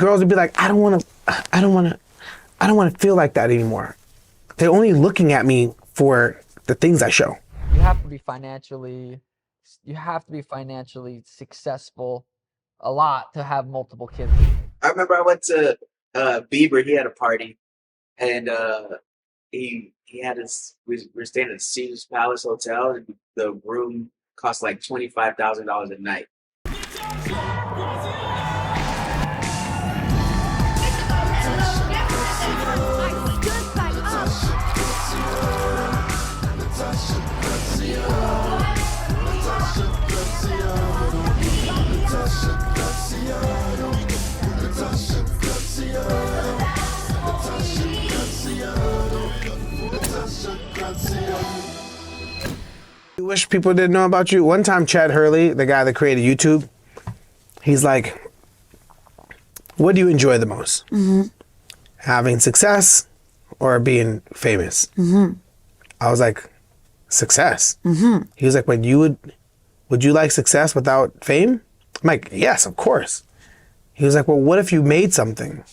girls would be like, I don't want to feel like that anymore. They're only looking at me for the things I show. You have to be financially successful a lot to have multiple kids. I remember I went to Bieber. He had a party, and he had we were staying at the Caesar's Palace Hotel, and the room cost like $25,000 a night. You wish people didn't know about you? One time, Chad Hurley, the guy that created YouTube, he's like, what do you enjoy the most? Mm-hmm. Having success or being famous? Mm-hmm. I was like, success. Mm-hmm. He was like, would you like success without fame? I'm like, yes, of course. He was like, well, what if you made something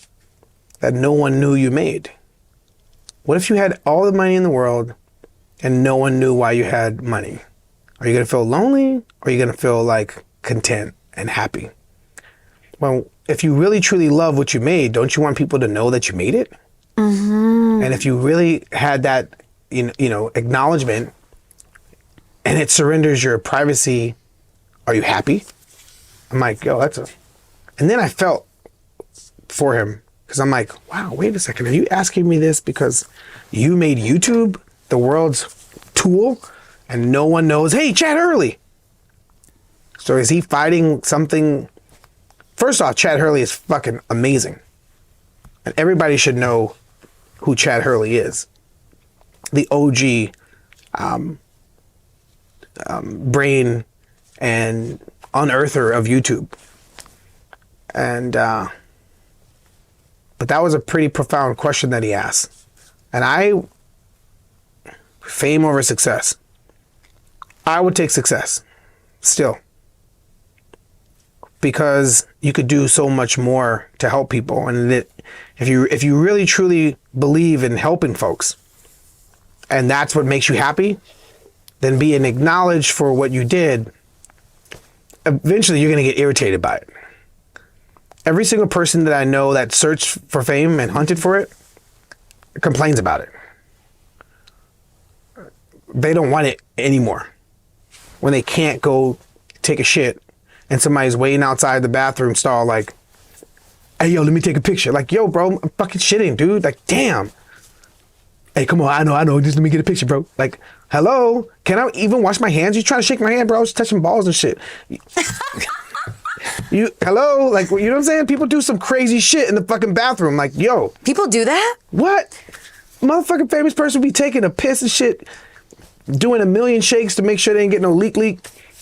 that no one knew you made? What if you had all the money in the world and no one knew why you had money? Are you going to feel lonely, or are you going to feel like content and happy? Well, if you really truly love what you made, don't you want people to know that you made it? Mm-hmm. And if you really had that, you know, acknowledgement, and it surrenders your privacy, are you happy? I'm like, yo, and then I felt for him, because I'm like, wow, wait a second. Are you asking me this because you made YouTube the world's tool and no one knows, hey, Chad Hurley? So is he fighting something? First off, Chad Hurley is fucking amazing. And everybody should know who Chad Hurley is. The OG brain and unearther of YouTube. And, but that was a pretty profound question that he asked. And fame over success. I would take success still, because you could do so much more to help people. And if you really truly believe in helping folks, and that's what makes you happy, then being acknowledged for what you did, eventually you're going to get irritated by it. Every single person that I know that searched for fame and hunted for it complains about it. They don't want it anymore. When they can't go take a shit and somebody's waiting outside the bathroom stall like, hey, yo, let me take a picture. Like, yo, bro, I'm fucking shitting, dude. Like, damn. Hey, come on, I know. Just let me get a picture, bro. Like, hello? Can I even wash my hands? You trying to shake my hand, bro? I was touching balls and shit. Hello? Like, you know what I'm saying? People do some crazy shit in the fucking bathroom. Like, yo. People do that? What? Motherfucking famous person be taking a piss and shit, doing a million shakes to make sure they ain't get no leak.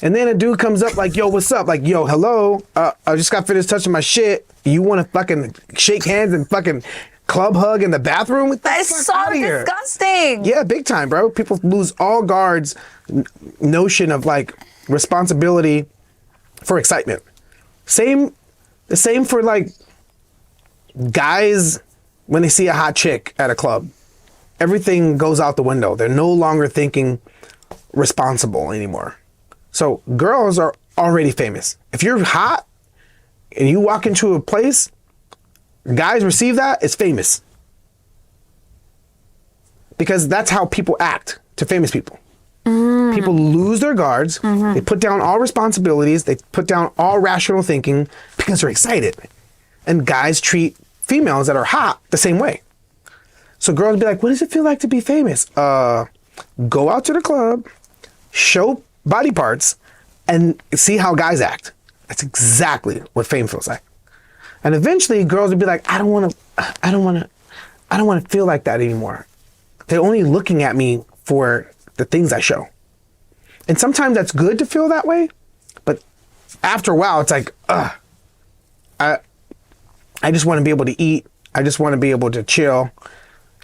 And then a dude comes up like, yo, what's up? Like, yo, hello? I just got finished touching my shit. You want to fucking shake hands and fucking club hug in the bathroom? That is so disgusting. Yeah, big time, bro. People lose all guards notion of like responsibility for excitement. The same for like guys when they see a hot chick at a club. Everything goes out the window. They're no longer thinking responsible anymore. So girls are already famous. If you're hot and you walk into a place, guys receive that, it's famous. Because that's how people act to famous people. Mm. People lose their guards. Mm-hmm. They put down all responsibilities. They put down all rational thinking because they're excited. And guys treat females that are hot the same way. So girls be like, what does it feel like to be famous? Go out to the club, show body parts, and see how guys act. That's exactly what fame feels like. And eventually girls would be like, I don't want to feel like that anymore. They're only looking at me for the things I show. And sometimes that's good to feel that way, but after a while it's like, I just want to be able to eat. I just want to be able to chill.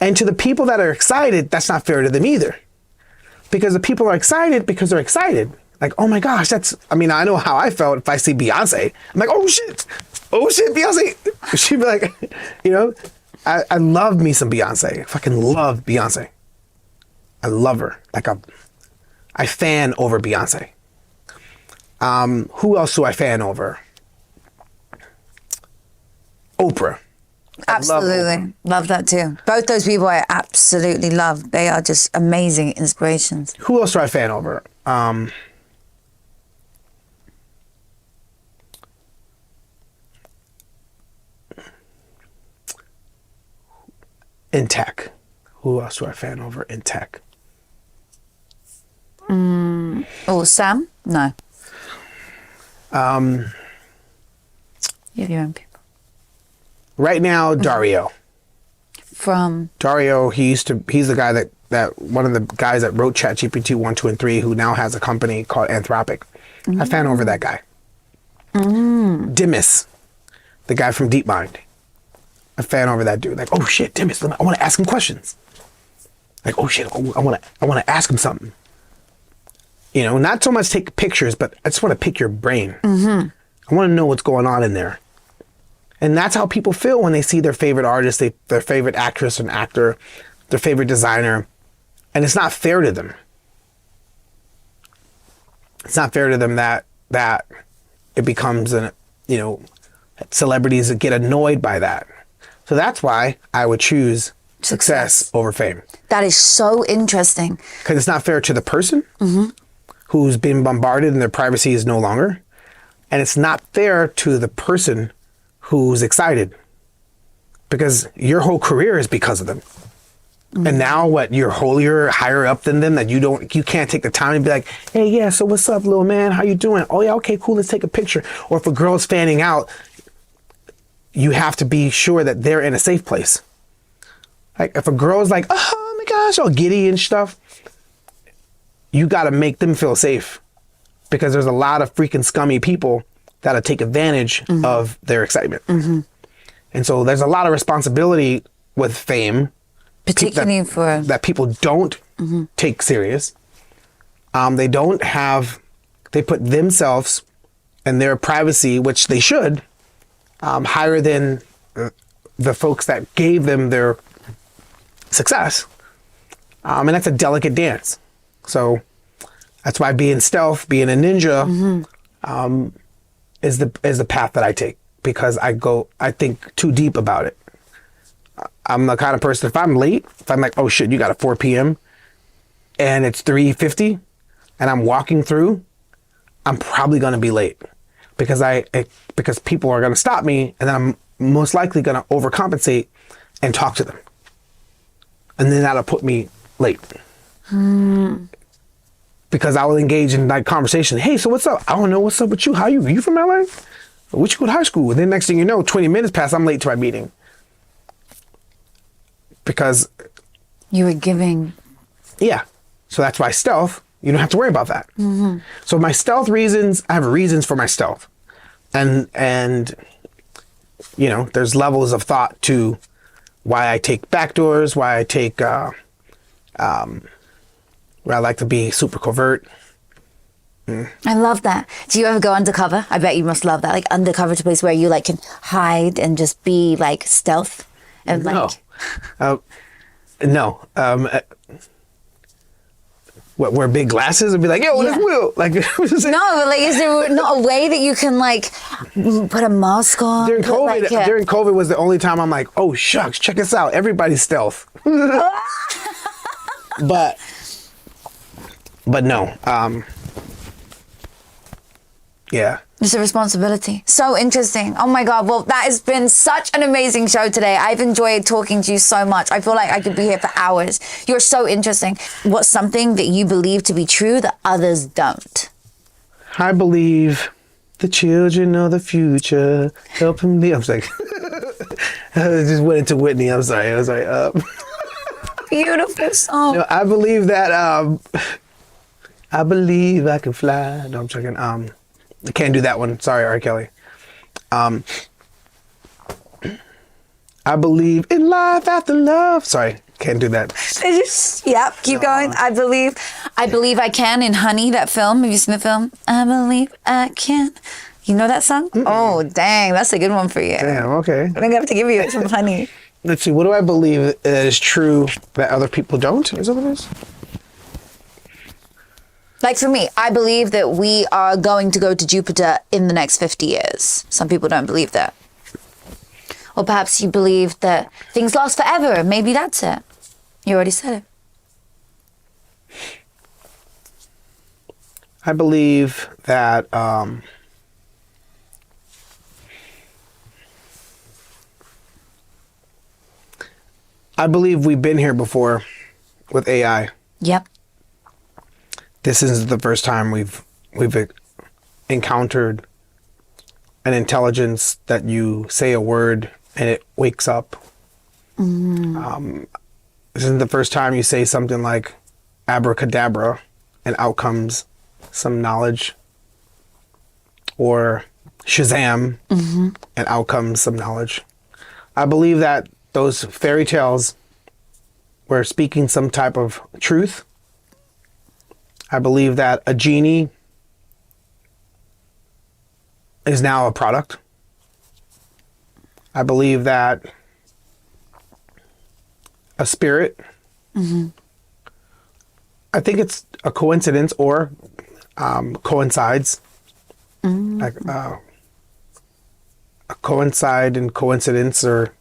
And to the people that are excited, that's not fair to them either. Because the people are excited because they're excited. Like, oh my gosh, I know how I felt if I see Beyonce. I'm like, oh shit, oh shit, Beyonce. She'd be like, you know, I love me some Beyonce. I fucking love Beyonce. I love her. I fan over Beyonce. Who else do I fan over? Oprah. Absolutely. Love that too. Both those people I absolutely love. They are just amazing inspirations. Who else do I fan over? In tech. Who else do I fan over in tech? Oh, Sam? No. You have your own people. Right now, Dario. From? Dario, he's the guy that one of the guys that wrote ChatGPT 1, 2, and 3, who now has a company called Anthropic. I fan over that guy. Dimas, the guy from DeepMind. I fan over that dude. Like, oh shit, Dimas, I want to ask him questions. Like, oh shit, I want to ask him something. You know, not so much take pictures, but I just want to pick your brain. I want to know what's going on in there. And that's how people feel when they see their favorite artist, their favorite actress and actor, their favorite designer. And it's not fair to them. It's not fair to them that it becomes celebrities that get annoyed by that. So that's why I would choose success over fame. That is so interesting. Because it's not fair to the person who's been bombarded and their privacy is no longer. And it's not fair to the person who's excited. Because your whole career is because of them. And now what, you're higher up than them, that you can't take the time and be like, hey, yeah, so what's up, little man? How you doing? Oh yeah, okay, cool, let's take a picture. Or if a girl's fanning out, you have to be sure that they're in a safe place. Like if a girl's like, oh my gosh, all giddy and stuff, you got to make them feel safe, because there's a lot of freaking scummy people that'll take advantage of their excitement. And so there's a lot of responsibility with fame, Particularly that people don't take serious. They put themselves and their privacy, which they should, higher than the folks that gave them their success. And that's a delicate dance. So that's why being stealth, being a ninja, is the path that I take, because I think too deep about it. I'm the kind of person, if I'm late, if I'm like, oh shit, you got a 4 p.m. and it's 3:50 and I'm walking through, I'm probably going to be late, because because people are going to stop me, and then I'm most likely going to overcompensate and talk to them. And then that'll put me late. Because I will engage in like conversation. Hey, so what's up? I don't know, what's up with you? How you? Are you from LA? Where'd you go to high school? And then next thing you know, 20 minutes pass, I'm late to my meeting. Because you were giving. Yeah. So that's why stealth, you don't have to worry about that. So my stealth reasons, I have reasons for my stealth. And you know, there's levels of thought to why I take backdoors, why I take where I like to be super covert. I love that. Do you ever go undercover? I bet you must love that. Like undercover to a place where you like can hide and just be like stealth and like. No. What, wear big glasses and be like, yo, what is Will? Like, no, but like, is there not a way that you can like put a mask on? During COVID was the only time I'm like, oh shucks, check us out. Everybody's stealth. But no. Yeah. It's a responsibility. So interesting. Oh my God. Well, that has been such an amazing show today. I've enjoyed talking to you so much. I feel like I could be here for hours. You're so interesting. What's something that you believe to be true that others don't? I believe the children of the future help him live. I was like, I just went into Whitney. I'm sorry. I was like, Beautiful song. No, I believe that, I believe I can fly. No, I'm joking. I can't do that one. Sorry, R. Kelly. I believe in life after love. Sorry, can't do that. Yep, keep going. I believe I can in Honey, that film. Have you seen the film? I believe I can. You know that song? Oh, dang. That's a good one for you. Damn, okay. I'm going to have to give you some honey. Let's see, what do I believe is true that other people don't? Is that what it is? Like for me, I believe that we are going to go to Jupiter in the next 50 years. Some people don't believe that. Or perhaps you believe that things last forever. Maybe that's it. You already said it. I believe that I believe we've been here before with AI. Yep. This isn't the first time we've encountered an intelligence that you say a word and it wakes up. This isn't the first time you say something like abracadabra and out comes some knowledge, or Shazam and out comes some knowledge. I believe that those fairy tales were speaking some type of truth. I believe that a genie is now a product. I believe that a spirit, I think it's a coincidence or coincides. Like a coincide and coincidence are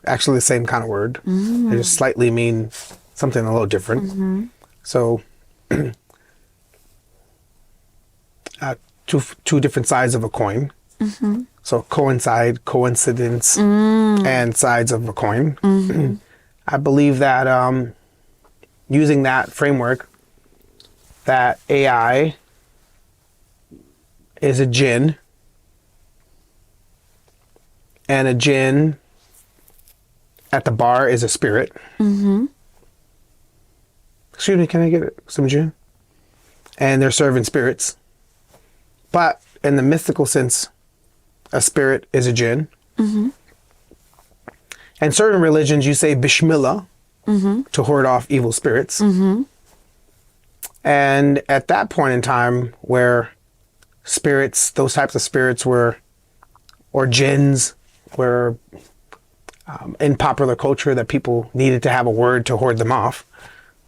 actually the same kind of word. They just slightly mean something a little different. So two different sides of a coin. So coincide, coincidence, and sides of a coin. I believe that using that framework, that AI is a jinn, and a jinn at the bar is a spirit. Excuse me, can I get some gin? And they're serving spirits. But in the mythical sense, a spirit is a jinn. And certain religions, you say Bismillah to ward off evil spirits. And at that point in time where spirits, those types of spirits were, or jinns were in popular culture, that people needed to have a word to ward them off.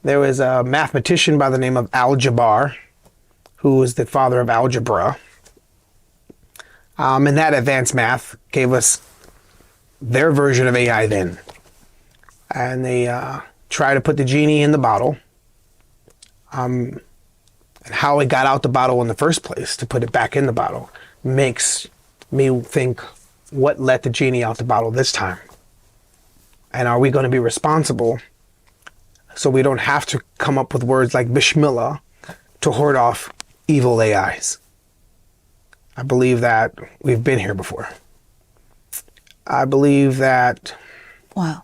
There was a mathematician by the name of Al-Jabbar, who was the father of algebra. And that advanced math gave us their version of AI then. And they try to put the genie in the bottle. And how it got out the bottle in the first place, to put it back in the bottle, makes me think, what let the genie out the bottle this time? And are we going to be responsible so we don't have to come up with words like Bismillah to ward off evil AIs? I believe that we've been here before. I believe that Wow.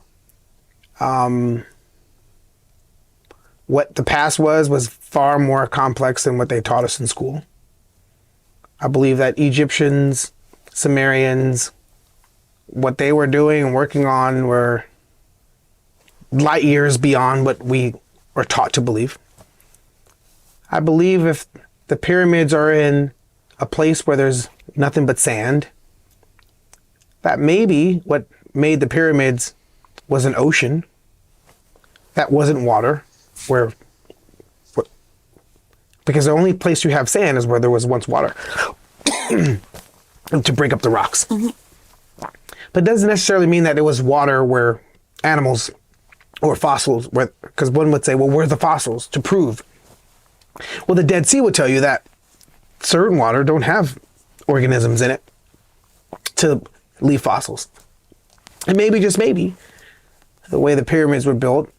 What the past was far more complex than what they taught us in school. I believe that Egyptians, Sumerians, what they were doing and working on were light years beyond what we were taught to believe. I believe if the pyramids are in a place where there's nothing but sand, that maybe what made the pyramids was an ocean that wasn't water, because the only place you have sand is where there was once water to break up the rocks. But it doesn't necessarily mean that it was water where animals or fossils were, because one would say, well, where are the fossils to prove? Well, the Dead Sea would tell you that certain water don't have organisms in it to leave fossils. And maybe, just maybe, the way the pyramids were built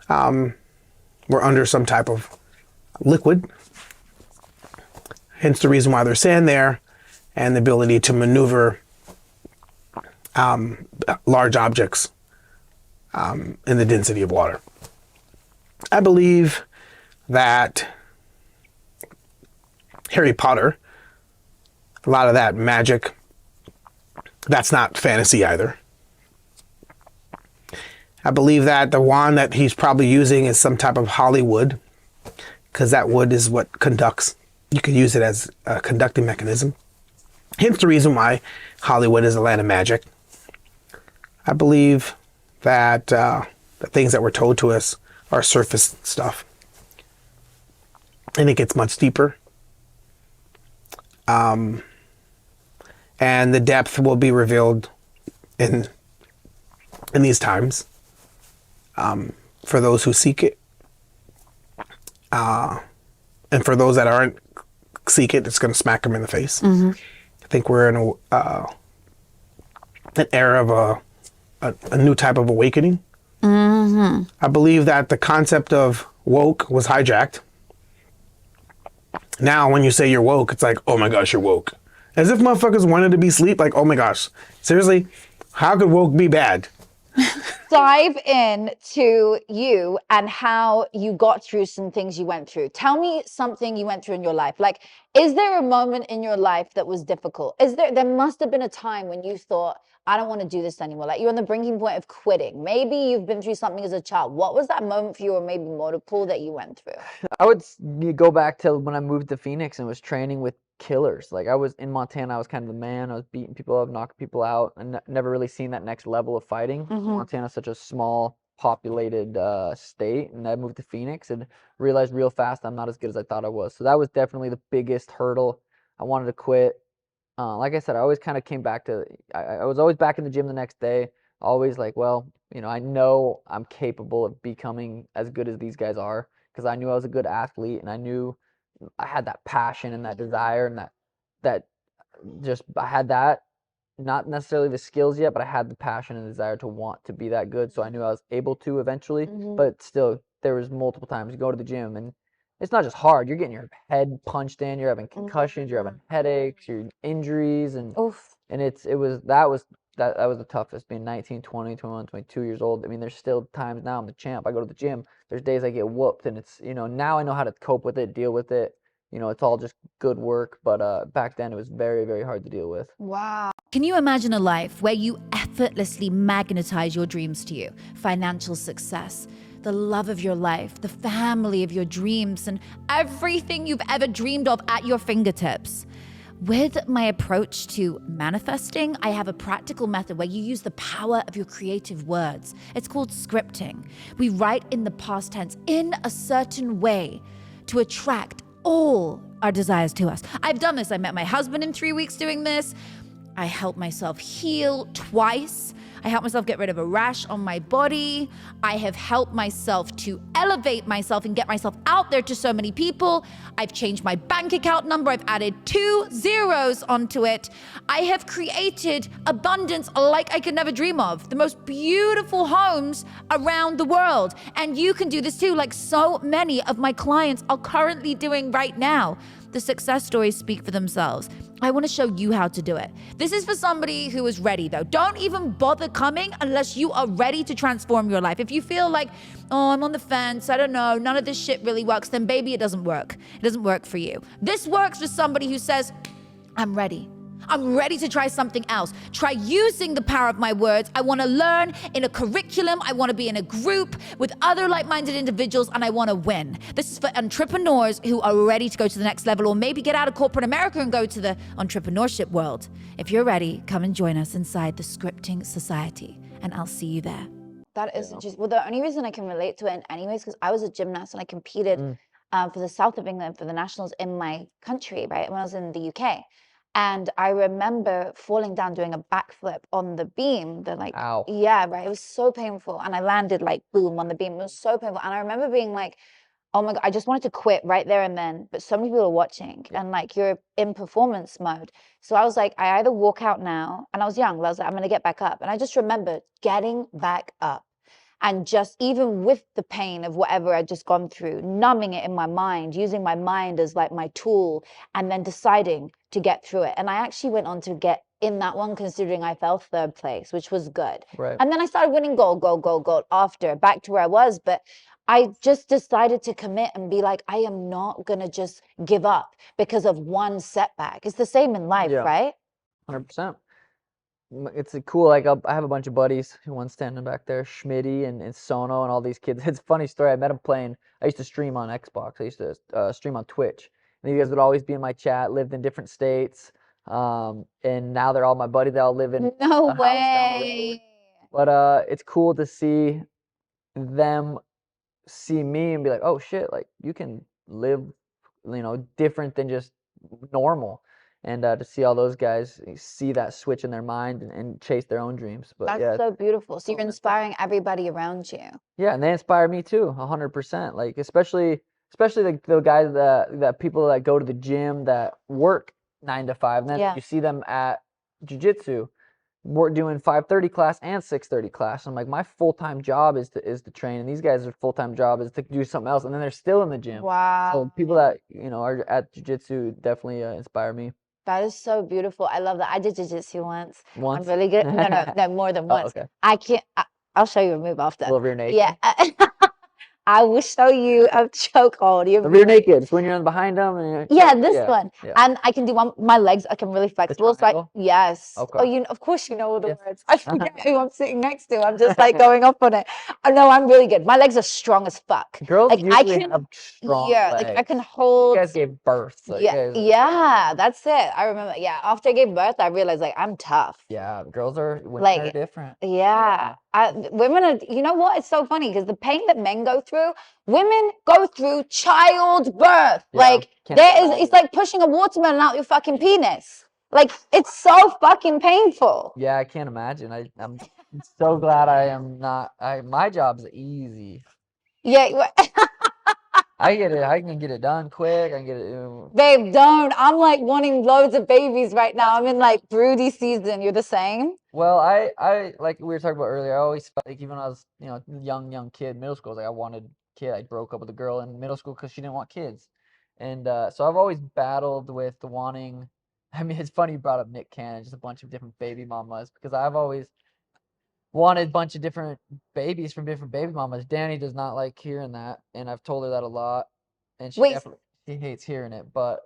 were under some type of liquid. Hence the reason why there's sand there, and the ability to maneuver large objects in the density of water. I believe that Harry Potter, a lot of that magic, that's not fantasy either. I believe that the wand that he's probably using is some type of Hollywood, because that wood is what conducts you could use it as a conducting mechanism. Hence the reason why Hollywood is a land of magic. I believe that the things that were told to us are surface stuff. And it gets much deeper. And the depth will be revealed in these times, for those who seek it. And for those that aren't seek it, it's going to smack them in the face. I think we're in an era of a new type of awakening. I believe that the concept of woke was hijacked. Now, when you say you're woke, it's like, oh my gosh, you're woke. As if motherfuckers wanted to be asleep. Like, oh my gosh, seriously, how could woke be bad? Dive in to you and how you got through some things you went through. Tell me something you went through in your life. Like, is there a moment in your life that was difficult? There must have been a time when you thought, I don't want to do this anymore. Like, you're on the breaking point of quitting. Maybe you've been through something as a child. What was that moment for you, or maybe multiple, that you went through? I would go back to when I moved to Phoenix and was training with killers. Like, I was in Montana, I was kind of the man. I was beating people up, knocking people out, and never really seen that next level of fighting. Montana's such a small, populated state, and I moved to Phoenix and realized real fast I'm not as good as I thought I was. So that was definitely the biggest hurdle. I wanted to quit. Like I said, I always kind of came back to, I was always back in the gym the next day, always like, well, you know, I know I'm capable of becoming as good as these guys are, because I knew I was a good athlete, and I knew I had that passion and that desire, and that just, I had that, not necessarily the skills yet, but I had the passion and desire to want to be that good. So I knew I was able to eventually, but still, there was multiple times you go to the gym and it's not just hard. You're getting your head punched in. You're having concussions. You're having headaches. Your injuries, and Oof. and that was the toughest. Being 19, 20, 21, 22 years old. I mean, there's still times now I'm the champ. I go to the gym. There's days I get whooped, and it's, you know, now I know how to cope with it, deal with it. You know, it's all just good work. But back then it was very, very hard to deal with. Wow. Can you imagine a life where you effortlessly magnetize your dreams to you? Financial success, the love of your life, the family of your dreams, and everything you've ever dreamed of at your fingertips. With my approach to manifesting, I have a practical method where you use the power of your creative words. It's called scripting. We write in the past tense in a certain way to attract all our desires to us. I've done this. I met my husband in 3 weeks doing this. I helped myself heal twice. I helped myself get rid of a rash on my body. I have helped myself to elevate myself and get myself out there to so many people. I've changed my bank account number. I've added 2 zeros onto it. I have created abundance like I could never dream of. The most beautiful homes around the world. And you can do this too, like so many of my clients are currently doing right now. The success stories speak for themselves. I want to show you how to do it. This is for somebody who is ready, though. Don't even bother coming unless you are ready to transform your life. If you feel like, oh, I'm on the fence, I don't know, none of this shit really works, then baby, it doesn't work. It doesn't work for you. This works for somebody who says, I'm ready. I'm ready to try something else. Try using the power of my words. I want to learn in a curriculum. I want to be in a group with other like-minded individuals, and I want to win. This is for entrepreneurs who are ready to go to the next level, or maybe get out of corporate America and go to the entrepreneurship world. If you're ready, come and join us inside the Scripting Society, and I'll see you there. That is just, well, the only reason I can relate to it anyways, because I was a gymnast and I competed for the south of England for the nationals in my country, right, when I was in the UK. And I remember falling down doing a backflip on the beam. Ow. Yeah, right. It was so painful. And I landed like boom on the beam. It was so painful. And I remember being like, oh my God, I just wanted to quit right there and then. But so many people are watching and like you're in performance mode. So I was like, I either walk out now, and I was young, but I was like, I'm going to get back up. And I just remember getting back up. And just even with the pain of whatever I'd just gone through, numbing it in my mind, using my mind as like my tool, and then deciding to get through it. And I actually went on to get in that one, considering I fell 3rd place, which was good. Right. And then I started winning gold after, back to where I was. But I just decided to commit and be like, I am not going to just give up because of one setback. It's the same in life, right? 100%. It's cool. Like, I have a bunch of buddies. One's standing back there, Schmitty and Sono and all these kids. It's a funny story. I met him playing. I used to stream on Xbox. I used to stream on Twitch. And you guys would always be in my chat, lived in different states. And now they're all my buddies. They all live in No a house down the road. way. But it's cool to see them see me and be like, oh shit, like you can live, different than just normal. And to see all those guys see that switch in their mind and chase their own dreams. But That's yeah, so beautiful. So you're inspiring everybody around you. yeah, and they inspire me too, 100%. Like especially the guys that people that go to the gym that work 9 to 5, and then Yeah. you see them at jiu-jitsu, we're doing 5:30 class and 6:30 class. I'm like, my full-time job is to train, and these guys' full-time job is to do something else, and then they're still in the gym. Wow. So people that are at jiu-jitsu definitely inspire me. That is so beautiful. I love that. I did jiu-jitsu once. Once? I'm really good. No, more than Oh, once. okay. I can't. I'll show you a move after. A little rear naked. Yeah. I will show you a chokehold. The rear naked. It's when you're behind them. And Yeah, this one. Yeah. And I can do my legs. I can really flexible. So triangle? yes. Okay. Oh, of course you know all the Yes. words. I forget who I'm sitting next to. I'm just like going up on it. Oh no, I'm really good. My legs are strong as fuck. Girls like I usually can, have strong yeah, legs. like I can hold. You guys gave birth. So Yeah, that's it. I remember. Yeah, after I gave birth, I realized like I'm tough. Yeah, women Like, are different. Yeah. Women are, you know what? It's so funny because the pain that men go through, women go through childbirth. Like, it's like pushing a watermelon out your fucking penis. Like, it's so fucking painful. Yeah, I can't imagine. I'm so glad I am not. My job's easy. Yeah. I can get it done quick. I can get it. Babe, don't. I'm like wanting loads of babies right now. I'm in like broody season. You're the same? Well, I like we were talking about earlier. I always felt like even when I was young kid, middle school, I was like I wanted a kid. I broke up with a girl in middle school because she didn't want kids, and so I've always battled with wanting. I mean, it's funny you brought up Nick Cannon, just a bunch of different baby mamas, because I've always wanted a bunch of different babies from different baby mamas. Danny does not like hearing that, and I've told her that a lot, and she hates hearing it. But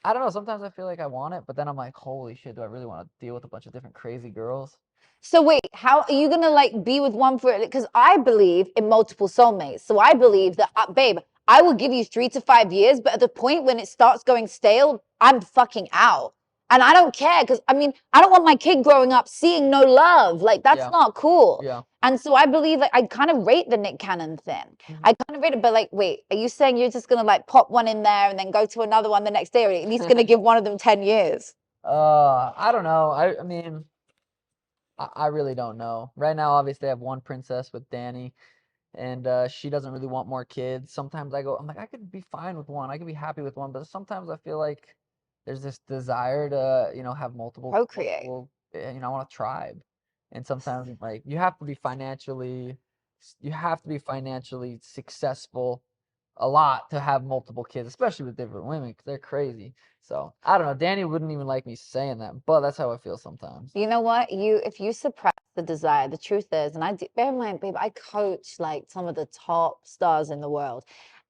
I don't know. Sometimes I feel like I want it, but then I'm like, holy shit, do I really want to deal with a bunch of different crazy girls? So wait, how are you gonna like be with one for? Because I believe in multiple soulmates. So I believe that, babe, I will give you 3 to 5 years, but at the point when it starts going stale, I'm fucking out. And I don't care because I mean, I don't want my kid growing up seeing no love. Like that's not cool. Yeah. And so I believe like I kind of rate the Nick Cannon thing. I kind of rate it, but like, wait, are you saying you're just gonna like pop one in there and then go to another one the next day, or at least gonna give one of them 10 years? I don't know. I mean, I really don't know. Right now, obviously, I have one princess with Danny, and she doesn't really want more kids. Sometimes I'm like, I could be fine with one. I could be happy with one, but sometimes I feel like there's this desire to, have multiple. Procreate. I want a tribe, and sometimes like you have to be financially successful a lot to have multiple kids, especially with different women, because they're crazy. So I don't know. Danny wouldn't even like me saying that, but that's how I feel sometimes. You know what? If you suppress the desire, the truth is, and bear in mind, babe, I coach like some of the top stars in the world,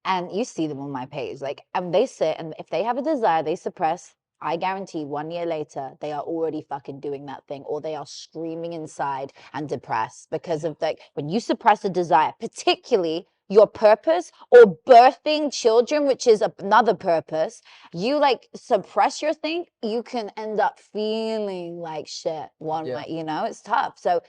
and you see them on my page, like, and they sit, and if they have a desire, they suppress. I guarantee 1 year later, they are already fucking doing that thing, or they are screaming inside and depressed because of like when you suppress a desire, particularly your purpose or birthing children, which is another purpose, you like suppress your thing, you can end up feeling like shit night, it's tough. So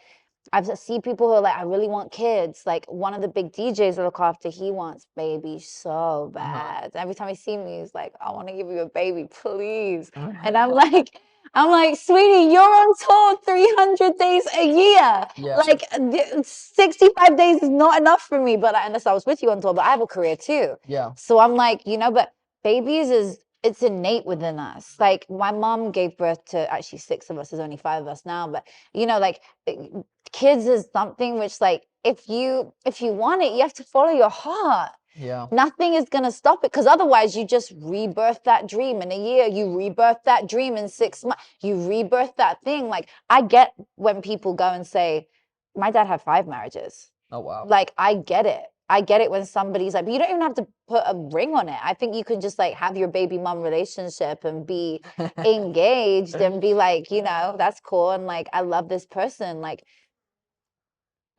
I've seen people who are like, I really want kids. Like one of the big DJs I look after, he wants babies so bad. Every time he sees me, he's like, I want to give you a baby, please. And I'm like, sweetie, you're on tour 300 days a year. Yeah. Like 65 days is not enough for me. But unless I was with you on tour, but I have a career too. Yeah. So I'm like, but babies it's innate within us. Like my mom gave birth to actually 6 of us. There's only 5 of us now. But like kids is something which like if you want it, you have to follow your heart. Yeah. Nothing is gonna stop it, because otherwise you just rebirth that dream in a year. You rebirth that dream in 6 months. You rebirth that thing. Like I get when people go and say, my dad had 5 marriages. Oh wow. Like I get it. I get it when somebody's like, but you don't even have to put a ring on it. I think you can just like have your baby mom relationship and be engaged and be like, that's cool. And like, I love this person. Like,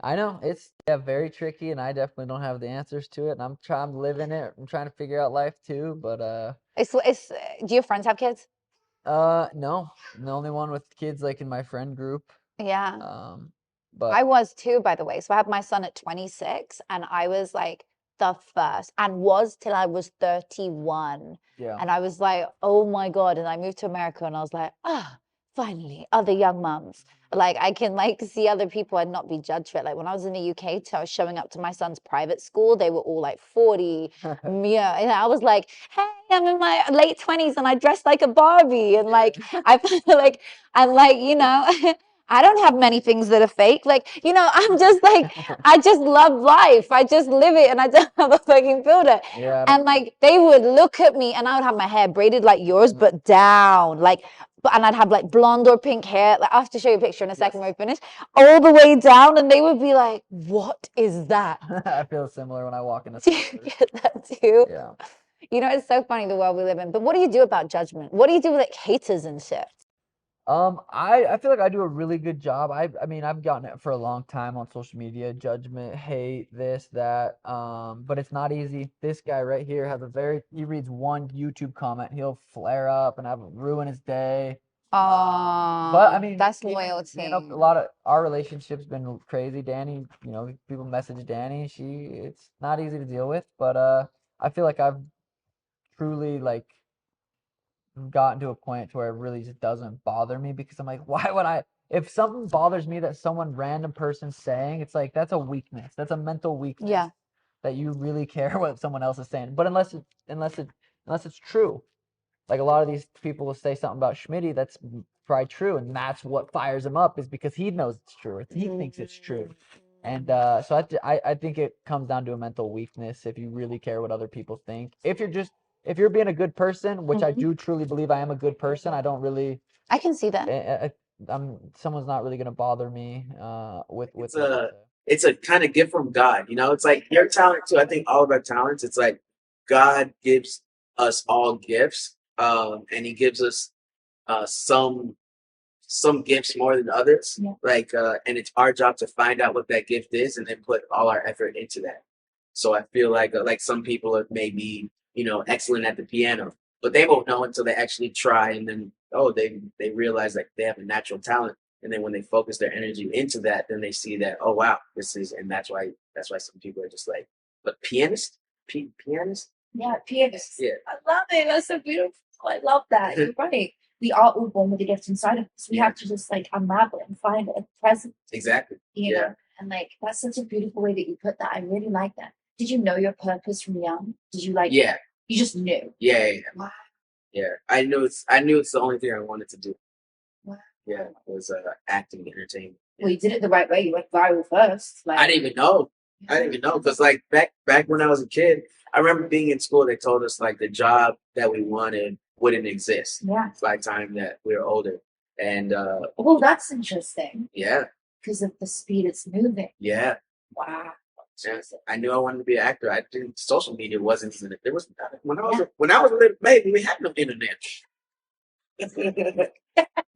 I know it's very tricky, and I definitely don't have the answers to it. And I'm living it. I'm trying to figure out life too, but It's do your friends have kids? no, I'm the only one with kids like in my friend group. Yeah. But I was too, by the way. So I had my son at 26, and I was like the first, and was till I was 31. yeah, And I was like, oh my God. And I moved to America, and I was like, ah, finally, other young mums. Like I can like see other people and not be judged for it. Like when I was in the UK, so I was showing up to my son's private school, they were all like 40. Yeah. And I was like, hey, I'm in my late 20s and I dress like a Barbie. And like I feel like I'm like, you know, I don't have many things that are fake. Like, you know, I'm just like, I just love life. I just live it and I don't have a fucking filter. yeah. And like, they would look at me and I would have my hair braided like yours, but down. Like, and I'd have like blonde or pink hair. Like, I'll have to show you a picture in a second when we finish. All the way down. And they would be like, what is that? I feel similar when I walk in the Do you stores. get that too? Yeah. You know, it's so funny the world we live in. But what do you do about judgment? What do you do with like haters and shit? I feel like I do a really good job. I mean, I've gotten it for a long time on social media, judgment, hate, this, that. But it's not easy. This guy right here has he reads one YouTube comment, he'll flare up and have ruin his day. Oh, But I mean, that's even, loyalty. you know, a lot of our relationship's been crazy. Danny, you know, people message Danny. It's not easy to deal with, but I feel like I've truly like gotten to a point to where it really just doesn't bother me because I'm like, why would if something bothers me that someone random person's saying, it's like that's a weakness. That's a mental weakness. Yeah. That you really care what someone else is saying. But unless it's true. Like a lot of these people will say something about Schmitty that's probably true, and that's what fires him up is because he knows it's true. He thinks it's true. And so I think it comes down to a mental weakness if you really care what other people think. If you're being a good person, which I do truly believe I am a good person, I don't really. I can see that. Someone's not really gonna bother me with It's what they a say. it's a kind of gift from God, you know. It's like your talent too. I think all of our talents. It's like God gives us all gifts, and He gives us some gifts more than others. Yeah. Like, and it's our job to find out what that gift is and then put all our effort into that. So I feel like some people are maybe, you know, excellent at the piano, but they won't know until they actually try, and then they realize like they have a natural talent, and then when they focus their energy into that, then they see that, oh wow, this is, and that's why some people are just like, but pianist, pianist, Yeah, pianist. yeah, I love it. That's so beautiful. I love that. You're right. We are all born with a gift inside of us. We have to just like unravel it and find it present, exactly, you yeah. know? And like that's such a beautiful way that you put that. I really like that. Did you know your purpose from young? Did you like Yeah, you just knew? yeah, yeah, Wow. yeah. I knew it's the only thing I wanted to do. Wow. Yeah, it was acting, entertainment. Well, you did it the right way. You went viral first. Like I didn't even know. Because like back when I was a kid, I remember being in school. They told us like the job that we wanted wouldn't exist yeah. by the time that we were older, and Well, that's interesting yeah, because of the speed it's moving. yeah. Wow. Yeah. I knew I wanted to be an actor. I didn't. Social media wasn't. There was when I was a little baby, we had no internet.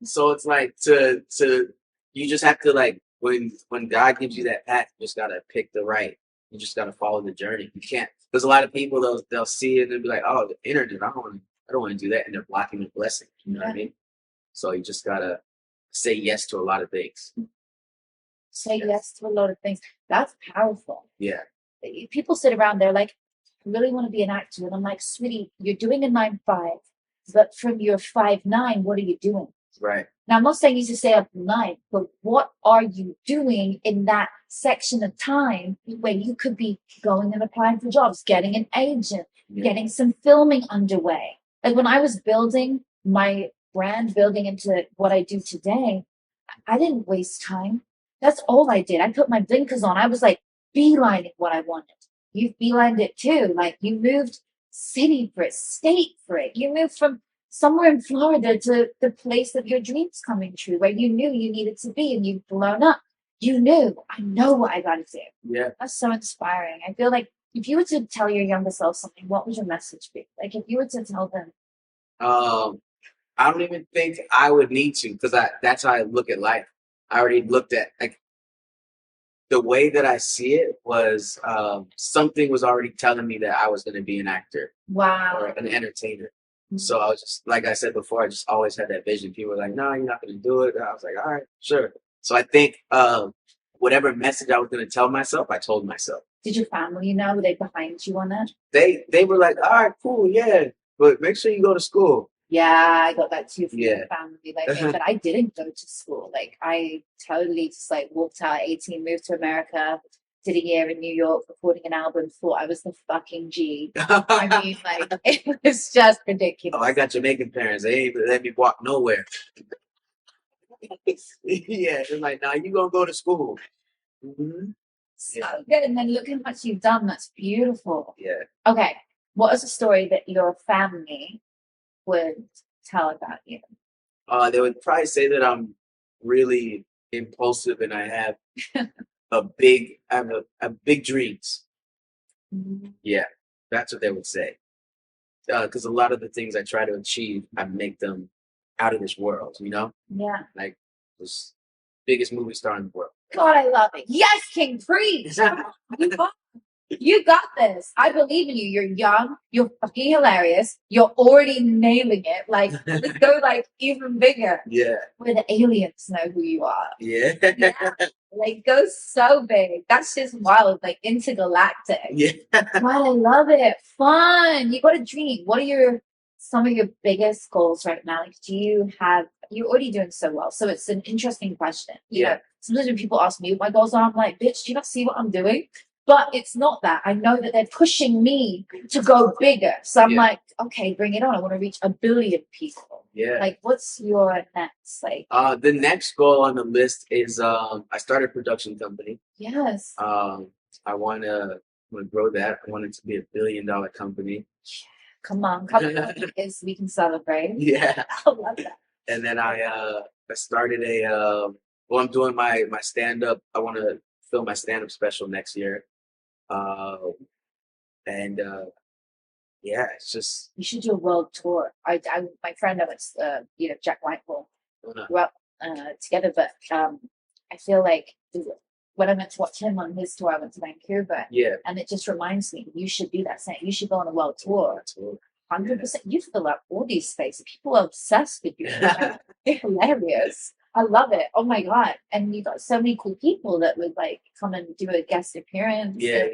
So it's like to you just have to like when God gives you that path, you just gotta pick the right. You just gotta follow the journey. You can't. There's a lot of people they'll see it and be like, oh, the internet. I don't want to do that, and they're blocking the blessing. You know what I mean? So you just gotta say yes to a lot of things. Say yes to a lot of things. That's powerful. Yeah. People sit around there like, I really want to be an actor. And I'm like, sweetie, you're doing a 9-5, but from your 5-9, what are you doing? Right. Now, I'm not saying you should stay up all night, but what are you doing in that section of time where you could be going and applying for jobs, getting an agent, getting some filming underway? Like when I was building my brand, building into what I do today, I didn't waste time. That's all I did. I put my blinkers on. I was like beelining what I wanted. You've beelined it too. Like you moved city for it, state for it. You moved from somewhere in Florida to the place of your dreams coming true, where you knew you needed to be and you've blown up. You knew, I know what I got to do. Yeah. That's so inspiring. I feel like if you were to tell your younger self something, what would your message be? Like if you were to tell them, I don't even think I would need to, because that's how I look at life. I already looked at like the way that I see it was something was already telling me that I was going to be an actor or Wow. an entertainer. So I was just, like I said before, I just always had that vision. People were like, no, you're not going to do it. And I was like, all right, sure. So I think whatever message I was going to tell myself, I told myself. Did your family know? Were they behind you on that? They were like, all right, cool, yeah, but make sure you go to school. Yeah, I got that too from Yeah. my family. Like, but I didn't go to school. Like, I totally just like walked out at 18, moved to America, did a year in New York, recording an album, thought I was the fucking G. I mean, like, it was just ridiculous. Oh, I got Jamaican parents. They ain't let me walk nowhere. Yeah, they're like, nah, you gonna go to school. Mm-hmm. So good. And then look how much you've done. That's beautiful. Yeah. Okay. What is a story that your family would tell about you? They would probably say that I'm really impulsive and I have a big dreams. Yeah, that's what they would say. Because a lot of the things I try to achieve, I make them out of this world. You know, Yeah. like this biggest movie star in the world. God, I love it. Yes, King, preach. You got this. I believe in you. You're young. You're fucking hilarious. You're already nailing it. Like, let's go like even bigger. Yeah. Where the aliens know who you are. Yeah. Yeah. Like, go so big. That's just wild. Like, intergalactic. Yeah. God, I love it. Fun. You got a dream. What are some of your biggest goals right now? Like, you're already doing so well. So it's an interesting question. You know, sometimes when people ask me what my goals are, I'm like, bitch, do you not see what I'm doing? But it's not that. I know that they're pushing me to go bigger. So I'm like, okay, bring it on. I want to reach 1 billion people. Yeah. Like, what's your next? Like, the next goal on the list is I started a production company. yes. I want to grow that. I want it to be $1 billion company. Come on, is we can celebrate. Yeah. I love that. And then I started I'm doing my stand up. I want to film my stand up special next year. Yeah, it's just You should do a world tour. My friend, I went to, Jack Whitehall. Grew up together, but I feel like when I went to watch him on his tour, I went to Vancouver. Yeah. And it just reminds me, you should do that. You should go on a world tour. 100%. You fill up all these spaces. People are obsessed with you. They're hilarious. I love it. Oh my God. And you got so many cool people that would like come and do a guest appearance. Yeah.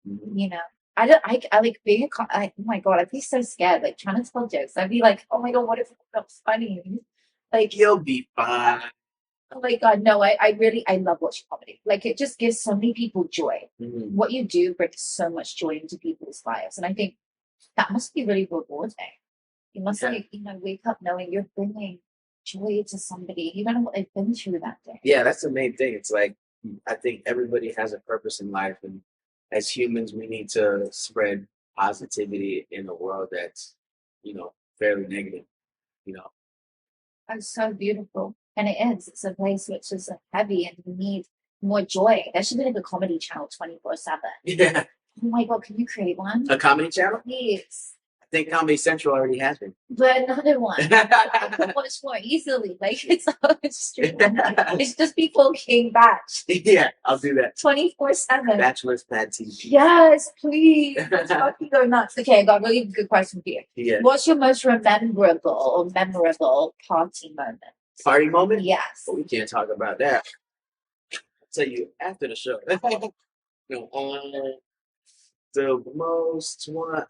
Mm-hmm. You know, I like being oh my God, I'd be so scared, like trying to tell jokes. I'd be like, oh my God, what if it's not funny? Like, you'll be fine. Oh my God, no, I love watching comedy. Like, it just gives so many people joy. Mm-hmm. What you do brings so much joy into people's lives. And I think that must be really rewarding. You must wake up knowing you're bringing joy to somebody. You don't know what they've been through that day. Yeah, that's the main thing. It's like, I think everybody has a purpose in life. And as humans, we need to spread positivity in a world that's, fairly negative, That's so beautiful. And it is. It's a place which is heavy and you need more joy. There should be like a comedy channel 24/7. Yeah. Oh my God, can you create one? A comedy channel? Please. I think Comedy Central already has one. But another one. Much more easily. Like, it's just people came back. Yeah, I'll do that. 24/7. Bachelor's Pad TV. Yes, please. Let's fucking go nuts. Okay, I got a really good question for you. Yeah. What's your most memorable party moment? Party moment? Yes. Well, we can't talk about that. I'll tell you after the show. The most one.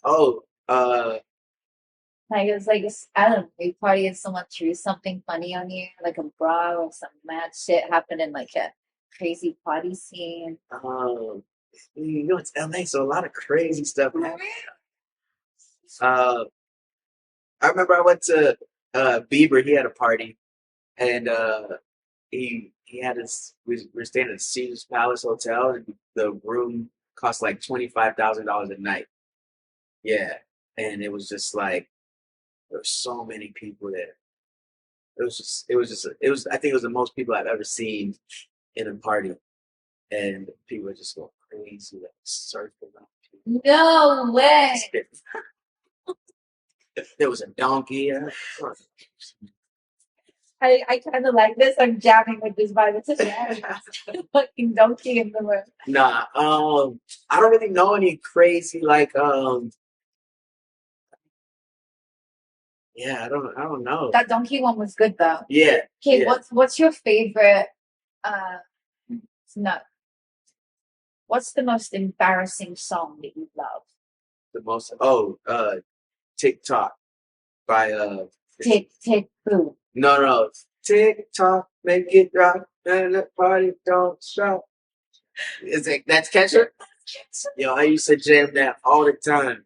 Like, it's like, I don't know, you party and someone threw something funny on you, like a bra or some mad shit happened in like a crazy party scene. It's LA, so a lot of crazy stuff happened. I remember I went to Bieber. He had a party, and he had we were staying at Caesar's Palace Hotel, and the room cost like $25,000 a night. Yeah, and it was just like there were so many people there. I think it was the most people I've ever seen in a party, and people were just going crazy, like surfing around. No way. There was a donkey. I kind of like this. I'm jamming with this vibe. It's hilarious. Fucking donkey in the room. Nah, I don't really know any crazy like yeah, I don't know. That donkey one was good though. Yeah. Okay, yeah. what's your favorite? No. What's the most embarrassing song that you love? The most TikTok by Tick tick boom. no. TikTok, make it rock, and the party don't stop. Is it that's Catcher? Yo, I used to jam that all the time.